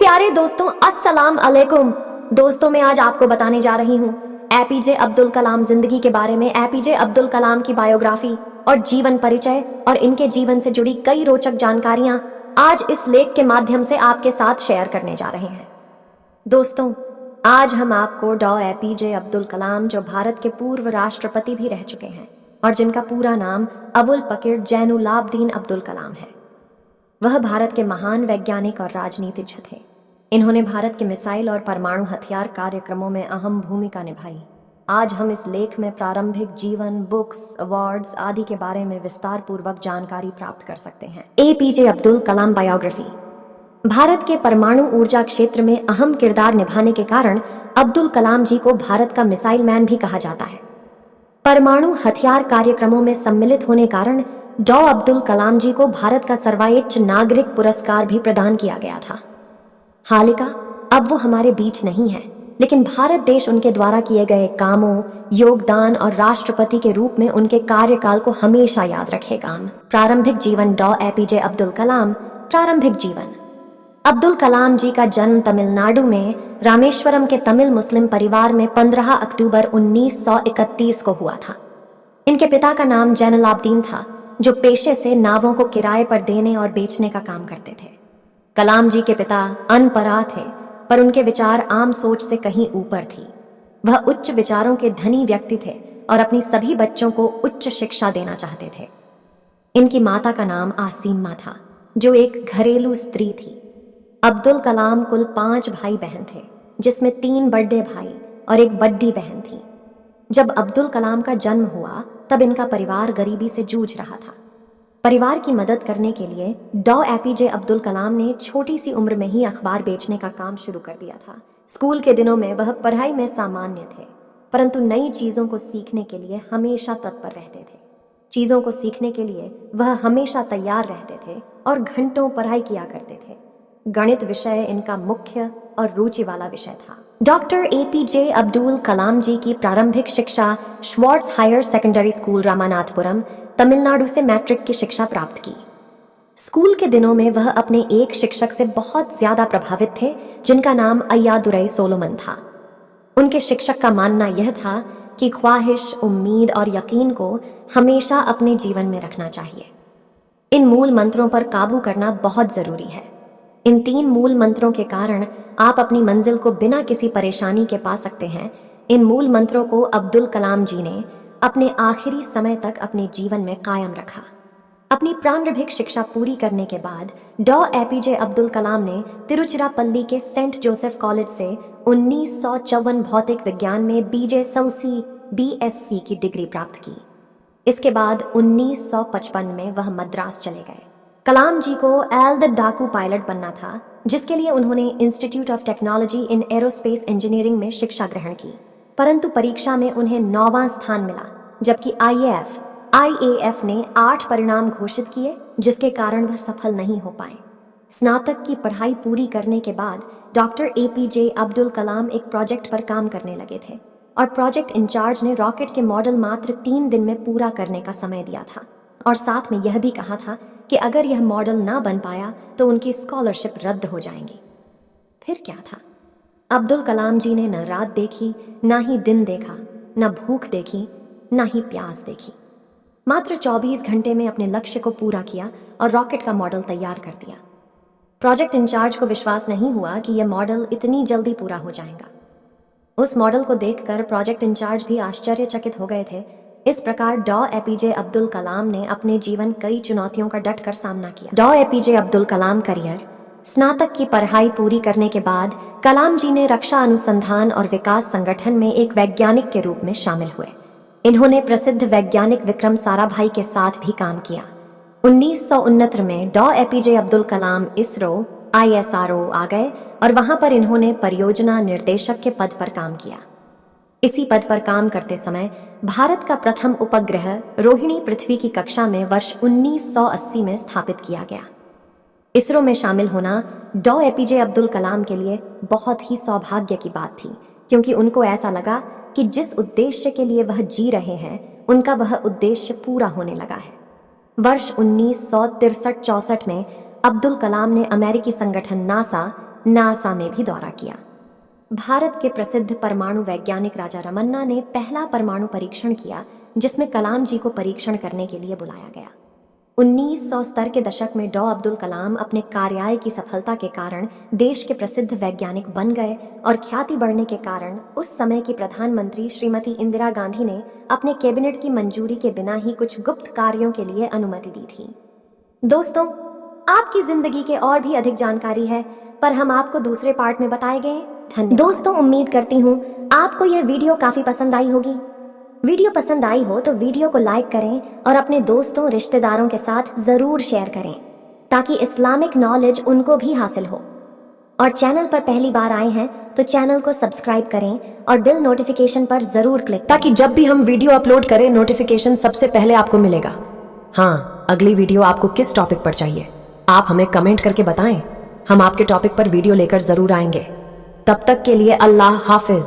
प्यारे दोस्तों, अस्सलाम अलैकुम। दोस्तों, मैं आज आपको बताने जा रही हूँ एपीजे अब्दुल कलाम जिंदगी के बारे में। एपीजे अब्दुल कलाम की बायोग्राफी और जीवन परिचय और इनके जीवन से जुड़ी कई रोचक जानकारियां आज इस लेख के माध्यम से आपके साथ शेयर करने जा रहे हैं। दोस्तों, आज हम आपको डॉ एपीजे अब्दुल कलाम, जो भारत के पूर्व राष्ट्रपति भी रह चुके हैं और जिनका पूरा नाम अबुल पकीर जैनुलाब्दीन अब्दुल कलाम है, वह भारत के महान वैज्ञानिक और राजनीतिज्ञ थे। इन्होंने भारत के मिसाइल और परमाणु हथियार कार्यक्रमों में अहम भूमिका निभाई। आज हम इस लेख में प्रारंभिक जीवन, बुक्स, अवार्ड्स आदि के बारे में विस्तार पूर्वक जानकारी प्राप्त कर सकते हैं। एपीजे अब्दुल कलाम बायोग्राफी। भारत के परमाणु ऊर्जा क्षेत्र में अहम किरदार निभाने के कारण अब्दुल कलाम जी को भारत का मिसाइल मैन भी कहा जाता है। परमाणु हथियार कार्यक्रमों में सम्मिलित होने कारण डॉ अब्दुल कलाम जी को भारत का सर्वोच्च नागरिक पुरस्कार भी प्रदान किया गया था। हालांकि अब वो हमारे बीच नहीं है, लेकिन भारत देश उनके द्वारा किए गए कामों, योगदान और राष्ट्रपति के रूप में उनके कार्यकाल को हमेशा याद रखेगा। प्रारंभिक जीवन डॉ एपीजे अब्दुल कलाम। प्रारंभिक जीवन। अब्दुल कलाम जी का जन्म तमिलनाडु में रामेश्वरम के तमिल मुस्लिम परिवार में 15 अक्टूबर 1931 को हुआ था। इनके पिता का नाम जैनुलाब्दीन था, जो पेशे से नावों को किराए पर देने और बेचने का काम करते थे। कलाम जी के पिता अनपढ़ थे, पर उनके विचार आम सोच से कहीं ऊपर थी। वह उच्च विचारों के धनी व्यक्ति थे और अपनी सभी बच्चों को उच्च शिक्षा देना चाहते थे। इनकी माता का नाम आसिम्मा था, जो एक घरेलू स्त्री थी। अब्दुल कलाम कुल 5 भाई बहन थे, जिसमें 3 बड़े भाई और एक बड़ी बहन थी। जब अब्दुल कलाम का जन्म हुआ, तब इनका परिवार गरीबी से जूझ रहा था। परिवार की मदद करने के लिए डॉ एपीजे अब्दुल कलाम ने छोटी सी उम्र में ही अखबार बेचने का काम शुरू कर दिया था। स्कूल के दिनों में वह पढ़ाई में सामान्य थे, परंतु नई चीज़ों को सीखने के लिए हमेशा तत्पर रहते थे। चीज़ों को सीखने के लिए वह हमेशा तैयार रहते थे और घंटों पढ़ाई किया करते थे। गणित विषय इनका मुख्य और रुचि वाला विषय था। डॉक्टर एपीजे अब्दुल कलाम जी की प्रारंभिक शिक्षा Schwartz higher secondary school Ramanathapuram, Tamil Nadu से मैट्रिक की शिक्षा प्राप्त की। स्कूल के दिनों में वह अपने एक शिक्षक से बहुत ज्यादा प्रभावित थे, जिनका नाम अय्यादुरई सोलोमन था। उनके शिक्षक का मानना यह था कि ख्वाहिश, उम्मीद और यकीन को हमेशा अपने जीवन में रखना चाहिए। इन मूल मंत्रों पर काबू करना बहुत जरूरी है। इन 3 मूल मंत्रों के कारण आप अपनी मंजिल को बिना किसी परेशानी के पा सकते हैं। इन मूल मंत्रों को अब्दुल कलाम जी ने अपने आखिरी समय तक अपने जीवन में कायम रखा। अपनी प्रारंभिक शिक्षा पूरी करने के बाद डॉ एपीजे अब्दुल कलाम ने तिरुचिरापल्ली के सेंट जोसेफ कॉलेज से 1954 भौतिक विज्ञान में BSc की डिग्री प्राप्त की। इसके बाद 1955 में वह मद्रास चले गए। कलाम जी को एल द डाकू पायलट बनना था, जिसके लिए उन्होंने institute of technology in aerospace engineering में शिक्षा ग्रहण की, परंतु परीक्षा में उन्हें 9वां स्थान मिला, जबकि IAF ने 8 परिणाम घोषित किए, जिसके कारण वह सफल नहीं हो पाए। स्नातक की पढ़ाई पूरी करने के बाद डॉक्टर एपीजे अब्दुल कलाम एक प्रोजेक्ट पर काम करने लगे थे और प्रोजेक्ट इंचार्ज ने रॉकेट के मॉडल मात्र 3 दिन में पूरा करने का समय दिया था और साथ में यह भी कहा था कि अगर यह मॉडल ना बन पाया तो उनकी स्कॉलरशिप रद्द हो जाएंगी। फिर क्या था? अब्दुल कलाम जी ने न रात देखी, ना ही दिन देखा, न भूख देखी, ना ही प्यास देखी। मात्र 24 घंटे में अपने लक्ष्य को पूरा किया और रॉकेट का मॉडल तैयार कर दिया। प्रोजेक्ट इंचार्ज को विश्वास नहीं हुआ कि यह मॉडल इतनी जल्दी पूरा हो जाएगा। उस मॉडल को देखकर प्रोजेक्ट इंचार्ज भी आश्चर्यचकित हो गए थे। इस प्रकार डॉ एपीजे अब्दुल कलाम ने अपने जीवन कई चुनौतियों का डटकर सामना किया। डॉ एपीजे अब्दुल कलाम करियर। स्नातक की पढ़ाई पूरी करने के बाद कलाम जी ने रक्षा अनुसंधान और विकास संगठन में एक वैज्ञानिक के रूप में शामिल हुए। इन्होंने प्रसिद्ध वैज्ञानिक विक्रम साराभाई के साथ भी काम किया। 1969 में डॉ एपीजे अब्दुल कलाम ISRO आ गए और वहां पर इन्होंने परियोजना निर्देशक के पद पर काम किया। इसी पद पर काम करते समय भारत का प्रथम उपग्रह रोहिणी पृथ्वी की कक्षा में वर्ष 1980 में स्थापित किया गया। इसरो में शामिल होना डॉ एपीजे अब्दुल कलाम के लिए बहुत ही सौभाग्य की बात थी, क्योंकि उनको ऐसा लगा कि जिस उद्देश्य के लिए वह जी रहे हैं, उनका वह उद्देश्य पूरा होने लगा है। वर्ष 1963-64 में अब्दुल कलाम ने अमेरिकी संगठन नासा नासा में भी दौरा किया। भारत के प्रसिद्ध परमाणु वैज्ञानिक राजा रमन्ना ने पहला परमाणु परीक्षण किया, जिसमें कलाम जी को परीक्षण करने के लिए बुलाया गया। 1900 स्तर के दशक में डॉ अब्दुल कलाम अपने कार्यालय की सफलता के कारण देश के प्रसिद्ध वैज्ञानिक बन गए और ख्याति बढ़ने के कारण उस समय की प्रधानमंत्री श्रीमती इंदिरा गांधी ने अपने कैबिनेट की मंजूरी के बिना ही कुछ गुप्त कार्यों के लिए अनुमति दी थी। दोस्तों, आपकी जिंदगी के और भी अधिक जानकारी है, पर हम आपको दूसरे पार्ट में बताएंगे। धन्यवाद। दोस्तों, उम्मीद करती हूँ आपको यह वीडियो काफी पसंद आई होगी। वीडियो पसंद आई हो तो वीडियो को लाइक करें और अपने दोस्तों रिश्तेदारों के साथ जरूर शेयर करें, ताकि इस्लामिक नॉलेज उनको भी हासिल हो। और चैनल पर पहली बार आए हैं तो चैनल को सब्सक्राइब करें और बिल नोटिफिकेशन पर जरूर क्लिक, ताकि जब भी हम वीडियो अपलोड करें नोटिफिकेशन सबसे पहले आपको मिलेगा। हाँ, अगली वीडियो आपको किस टॉपिक पर चाहिए आप हमें कमेंट करके बताएं। हम आपके टॉपिक पर वीडियो लेकर जरूर आएंगे। तब तक के लिए अल्लाह हाफिज।